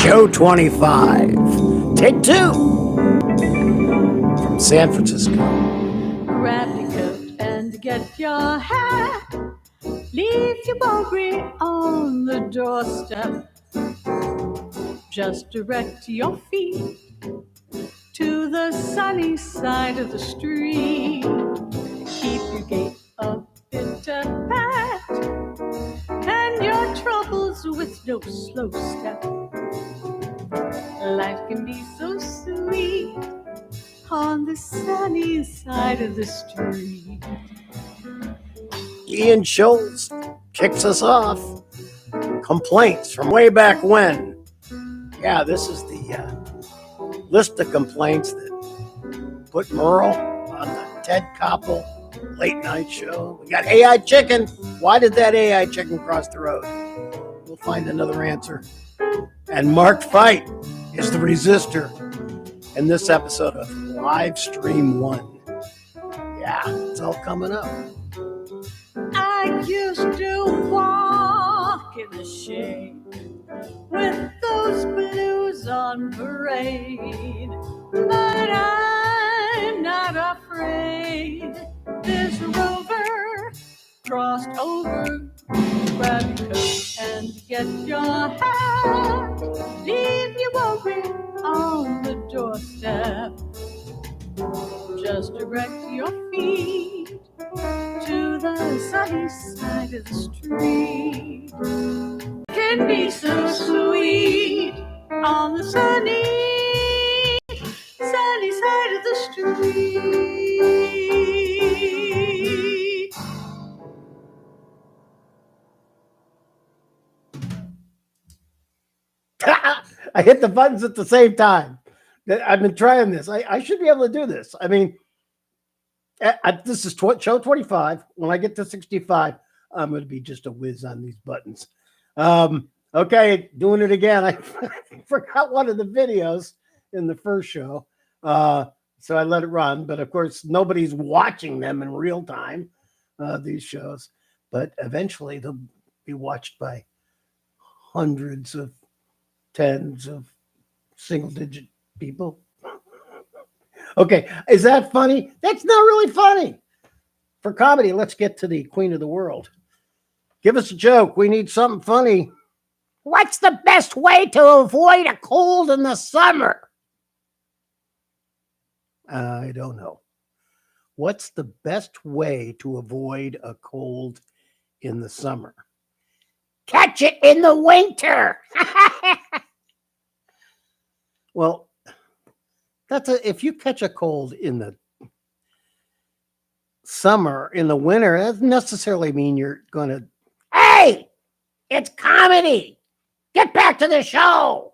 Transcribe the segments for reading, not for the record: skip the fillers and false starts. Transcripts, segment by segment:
Show 25. Take 2. From San Francisco. Grab your coat and get your hat. Leave your worry on the doorstep. Just direct your feet to the sunny side of the street. Keep your gait a bit pat, and your troubles with no slow step. Life can be so sweet on the sunny side of the street. Ian Shoales kicks us off. Complaints from way back when. Yeah, this is the list of complaints that put Merle on the Ted Koppel late night show. We got AI chicken. Why did that AI chicken cross the road? We'll find another answer. And Mark Fight is the resistor in this episode of Live Stream 1. Yeah, it's all coming up. I used to walk in the shade with those blues on parade, but I'm not afraid. This rover crossed over. Grab your coat and get your hat. Leave your worry on the doorstep. Just direct your feet to the sunny side of the street. Can be so sweet on the sunny side of the street. I hit the buttons at the same time. I've been trying this. I should be able to do this. I mean, this is show 25. When I get to 65, I'm going to be just a whiz on these buttons. Okay, doing it again. I forgot one of the videos in the first show, so I let it run. But of course, nobody's watching them in real time, these shows. But eventually, they'll be watched by hundreds of tens of single-digit people. Okay, is that funny? That's not really funny. For comedy, let's get to the queen of the world. Give us a joke. We need something funny. What's the best way to avoid a cold in the summer? I don't know. What's the best way to avoid a cold in the summer? Catch it in the winter. Well, if you catch a cold in the summer, in the winter, that doesn't necessarily mean you're going to, hey, it's comedy. Get back to the show.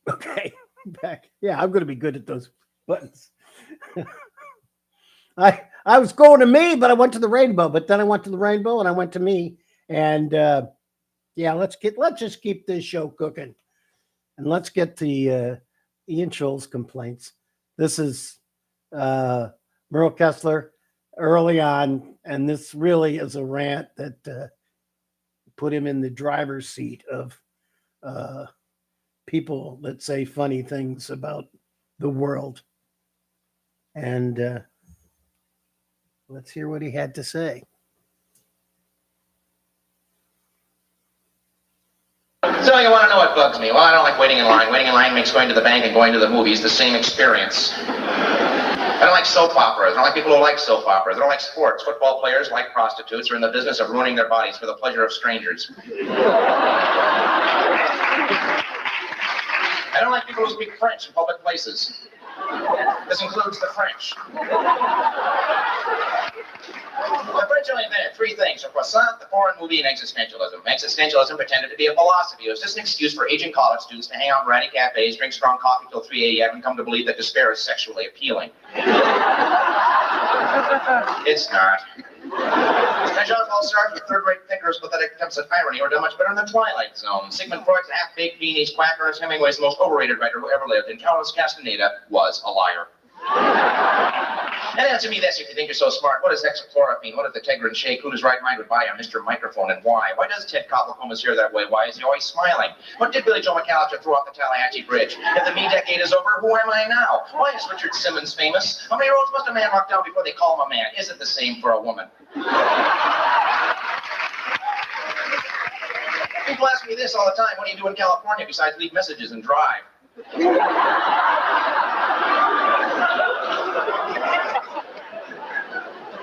Okay, back. Yeah, I'm going to be good at those buttons. I was going to me, but I went to the rainbow. But then I went to the rainbow and I went to me. And yeah, let's just keep this show cooking. And let's get the Ian Shoales complaints. This is Merle Kessler early on, and this really is a rant that put him in the driver's seat of people that say funny things about the world. And let's hear what he had to say. So you want to know what bugs me? Well, I don't like waiting in line. Waiting in line makes going to the bank and going to the movies the same experience. I don't like soap operas. I don't like people who like soap operas. I don't like sports. Football players, like prostitutes, are in the business of ruining their bodies for the pleasure of strangers. I don't like people who speak French in public places. This includes the French. The French only invented three things: a croissant, the foreign movie, and existentialism. Existentialism pretended to be a philosophy. It was just an excuse for aging college students to hang out in ratty cafes, drink strong coffee till 3 a.m. and come to believe that despair is sexually appealing. It's not. And Jean-Paul Sartre, third-rate thinker's pathetic attempts at irony, or done much better in the Twilight Zone. Sigmund Freud's half-baked beanies, quacker, as Hemingway's most overrated writer who ever lived, and Carlos Castaneda was a liar. And answer me this if you think you're so smart. What is hexachlorophene? What is the Tegrin shake? Who in his right mind would buy a Mr. Microphone and why? Why does Ted Koppel comb his hair that way? Why is he always smiling? What did Billy Joe McAllister throw off the Tallahatchie Bridge? If the me decade is over, who am I now? Why is Richard Simmons famous? How many roads must a man walk down before they call him a man? Is it the same for a woman? People ask me this all the time. What do you do in California besides leave messages and drive?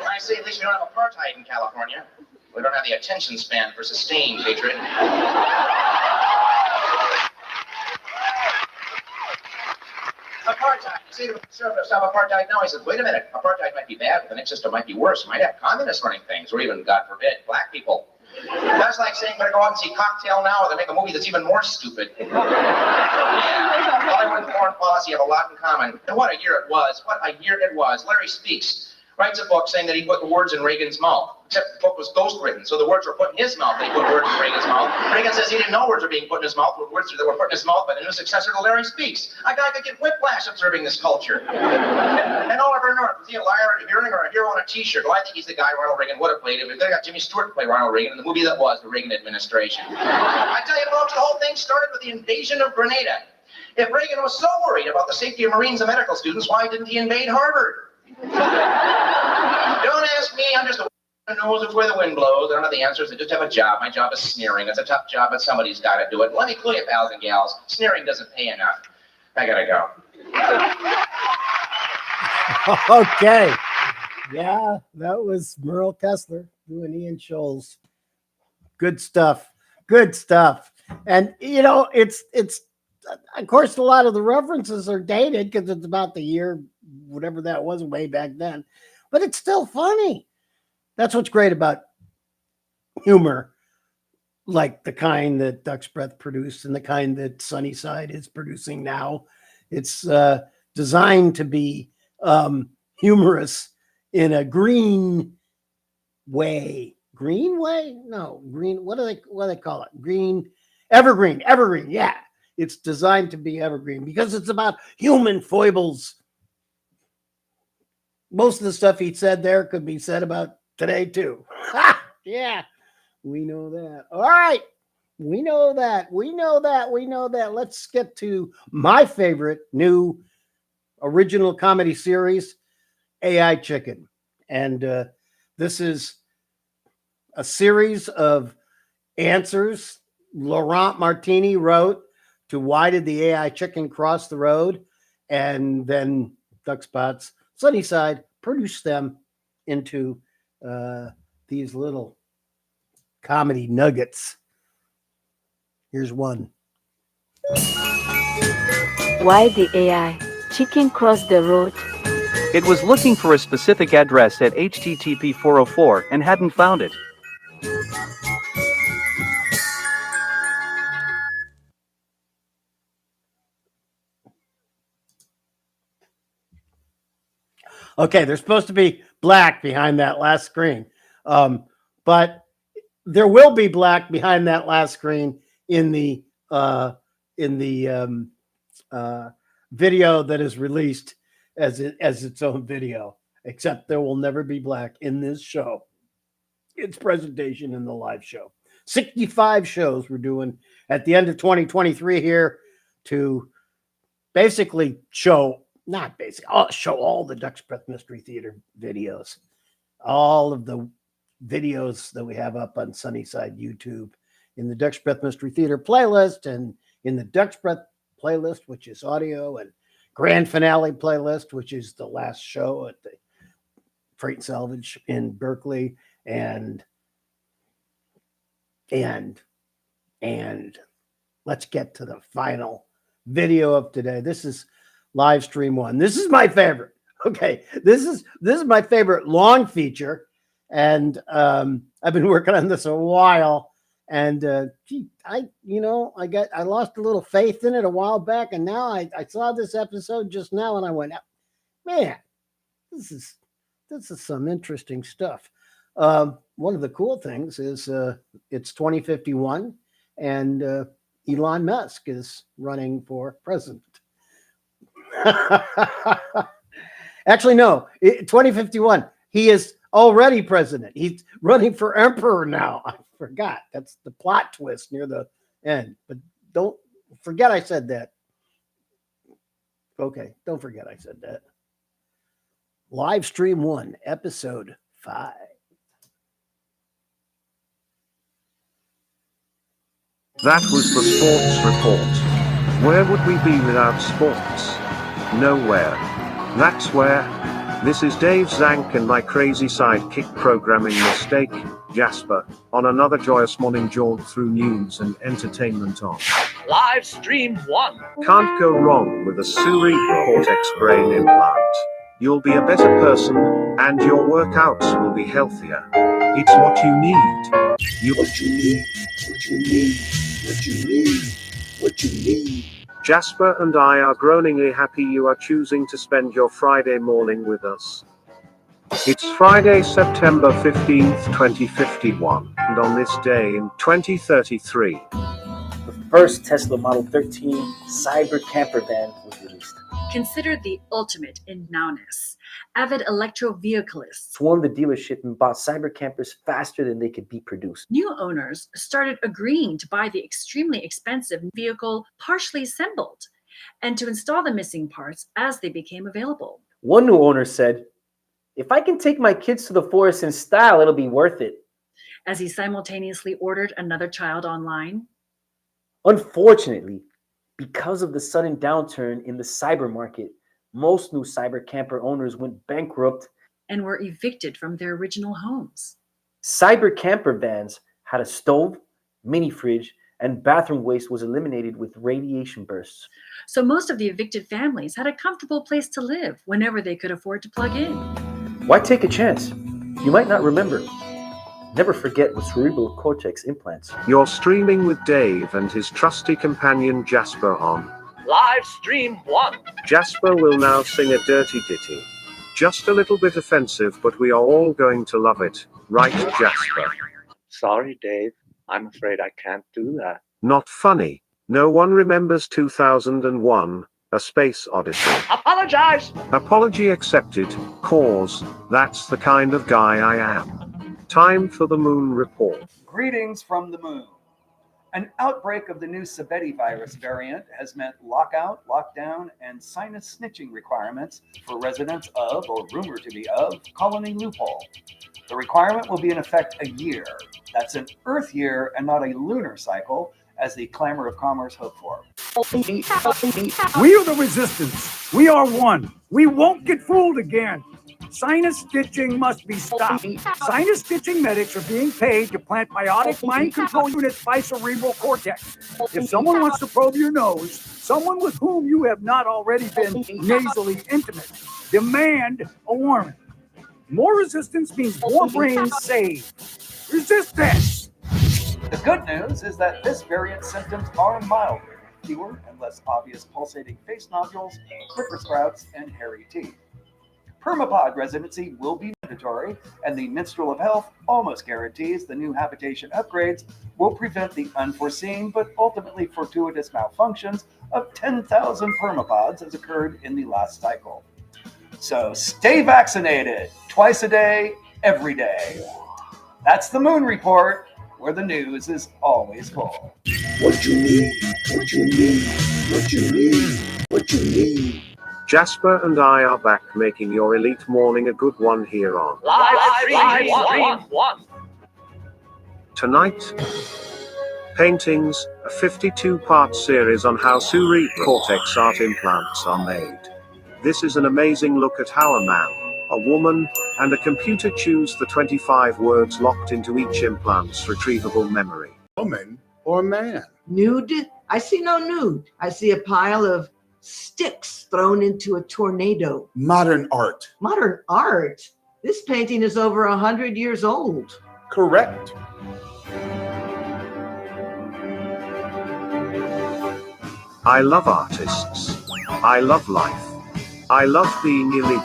I say at least we don't have apartheid in California. We don't have the attention span for sustained hatred. Apartheid. You say to the conservative, stop apartheid now. He says, wait a minute. Apartheid might be bad, but the next system might be worse. You might have communists running things, or even, God forbid, black people. That's like saying, better go out and see Cocktail now, or they make a movie that's even more stupid. Yeah. Hollywood and foreign policy have a lot in common. And what a year it was. What a year it was. Larry Speaks writes a book saying that he put the words in Reagan's mouth. Except the book was ghostwritten, so the words were put in his mouth, but he put words in Reagan's mouth. Reagan says he didn't know words were being put in his mouth, but words that were put in his mouth by the new successor to Larry Speaks. A guy could get whiplash observing this culture. And Oliver North, was he a liar at a hearing or a hero on a t-shirt? Well, I think he's the guy Ronald Reagan would have played if they got Jimmy Stewart to play Ronald Reagan in the movie that was the Reagan administration. I tell you, folks, the whole thing started with the invasion of Grenada. If Reagan was so worried about the safety of Marines and medical students, why didn't he invade Harvard? Don't ask me, I'm just a knows of where the wind blows. I don't have the answers, I just have a job. My job is sneering. It's a tough job, but somebody's got to do it. Let me clue you, pals and gals, sneering doesn't pay enough. I gotta go. Okay. Yeah, that was Merle Kessler doing Ian Shoales. Good stuff. Good stuff. And, you know, it's of course, a lot of the references are dated because it's about the year, whatever that was way back then, but it's still funny. That's what's great about humor, like the kind that Duck's Breath produced and the kind that Sunnyside is producing now. It's designed to be humorous in a green way. Green way? No, green. What do they call it? Green, evergreen. Yeah. It's designed to be evergreen because it's about human foibles. Most of the stuff he said there could be said about today too. Yeah, we know that. All right. We know that. Let's get to my favorite new original comedy series, AI Chicken. And this is a series of answers Laurent Martini wrote to Why Did the AI Chicken Cross the Road? And then Duckspots Sunnyside produced them into these little comedy nuggets. Here's one. Why the AI chicken crossed the road? It was looking for a specific address at HTTP 404 and hadn't found it. Okay, there's supposed to be black behind that last screen, but there will be black behind that last screen in the video that is released as its own video. Except there will never be black in this show. Its presentation in the live show. 65 shows we're doing at the end of 2023 here to basically show. Not basic. I'll show all the Duck's Breath Mystery Theater videos, all of the videos that we have up on Sunnyside YouTube in the Duck's Breath Mystery Theater playlist and in the Duck's Breath playlist, which is audio, and Grand Finale playlist, which is the last show at the Freight and Salvage in Berkeley, and let's get to the final video of today. This is live stream one. This is my favorite. Okay, this is my favorite long feature, and I've been working on this a while. And I lost a little faith in it a while back, and now I saw this episode just now, and I went, man, this is some interesting stuff. One of the cool things is it's 2051, and Elon Musk is running for president. Actually, no. 2051. He is already president. He's running for emperor now. I forgot. That's the plot twist near the end. But don't forget I said that. Okay, don't forget I said that. Live stream 1, episode 5. That was the sports report. Where would we be without sports? Nowhere. That's where. This is Dave Zank and my crazy sidekick programming mistake, Jasper, on another joyous morning jaunt through news and entertainment on Live stream 1. Can't go wrong with a cerebral cortex brain implant. You'll be a better person, and your workouts will be healthier. It's what you need. What you need. Jasper and I are groaningly happy you are choosing to spend your Friday morning with us. It's Friday, September 15th, 2051, and on this day in 2033, the first Tesla Model 13 Cyber Camper van was released. Considered the ultimate in nowness, avid electro-vehiclists Swarmed the dealership and bought cyber campers faster than they could be produced. new owners started agreeing to buy the extremely expensive vehicle partially assembled and to install the missing parts as they became available. One new owner said, "If I can take my kids to the forest in style, it'll be worth it." As he simultaneously ordered another child online. Unfortunately, because of the sudden downturn in the cyber market, most new cyber camper owners went bankrupt And were evicted from their original homes. Cyber camper vans had a stove, mini fridge, and bathroom waste was eliminated with radiation bursts. So most of the evicted families had a comfortable place to live whenever they could afford to plug in. Why take a chance? You might not remember. Never forget with cerebral cortex implants. you're streaming with Dave and his trusty companion Jasper on. Live stream 1. Jasper will now sing a dirty ditty. Just a little bit offensive, but we are all going to love it. Right, Jasper? Sorry, Dave. I'm afraid I can't do that. Not funny. No one remembers 2001, A Space Odyssey. Apologize! Apology accepted, cause, that's the kind of guy I am. Time for the moon report. Greetings from the moon. An outbreak of the new Sabeti virus variant has meant lockout, lockdown, and sinus snitching requirements for residents of, or rumored to be of, Colony Loophole. The requirement will be in effect a year. That's an Earth year and not a lunar cycle, as the clamor of commerce hoped for. We are the resistance. We are one. We won't get fooled again. Sinus stitching must be stopped. Sinus stitching medics are being paid to plant biotic mind control units by cerebral cortex. If someone wants to probe your nose, someone with whom you have not already been nasally intimate, demand a warning. More resistance means more brains saved. Resistance! The good news is that this variant's symptoms are milder, fewer and less obvious pulsating face nodules, clipper sprouts, and hairy teeth. Permapod residency will be mandatory, and the Minstrel of Health almost guarantees the new habitation upgrades will prevent the unforeseen but ultimately fortuitous malfunctions of 10,000 permapods as occurred in the last cycle. So stay vaccinated, twice a day, every day. That's the Moon Report, where the news is always full. What you need, what you need, what you need, what you need. Jasper and I are back making your elite morning a good one here on Live stream 1. Tonight. Paintings, a 52-part series on how cerebral cortex art implants are made. This is an amazing look at how a man, a woman, and a computer choose the 25 words locked into each implant's retrievable memory. Woman or man? Nude? I see no nude. I see a pile of sticks thrown into a tornado. Modern art. Modern art? This painting is over 100 years old. Correct. I love artists. I love life. I love being elite.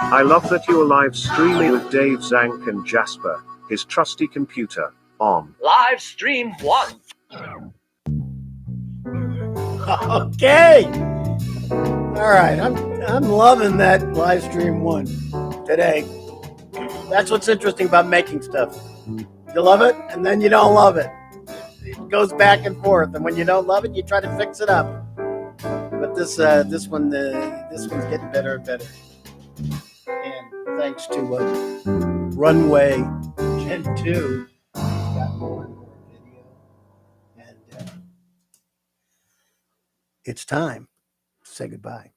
I love that you're live streaming with Dave Zank and Jasper, his trusty computer, on Live stream 1. Okay. All right, I'm loving that live stream one today. That's what's interesting about making stuff. You love it, and then you don't love it. It goes back and forth, and when you don't love it, you try to fix it up. But this one's getting better and better. And thanks to Runway Gen 2, got more and more video, and it's time to say goodbye.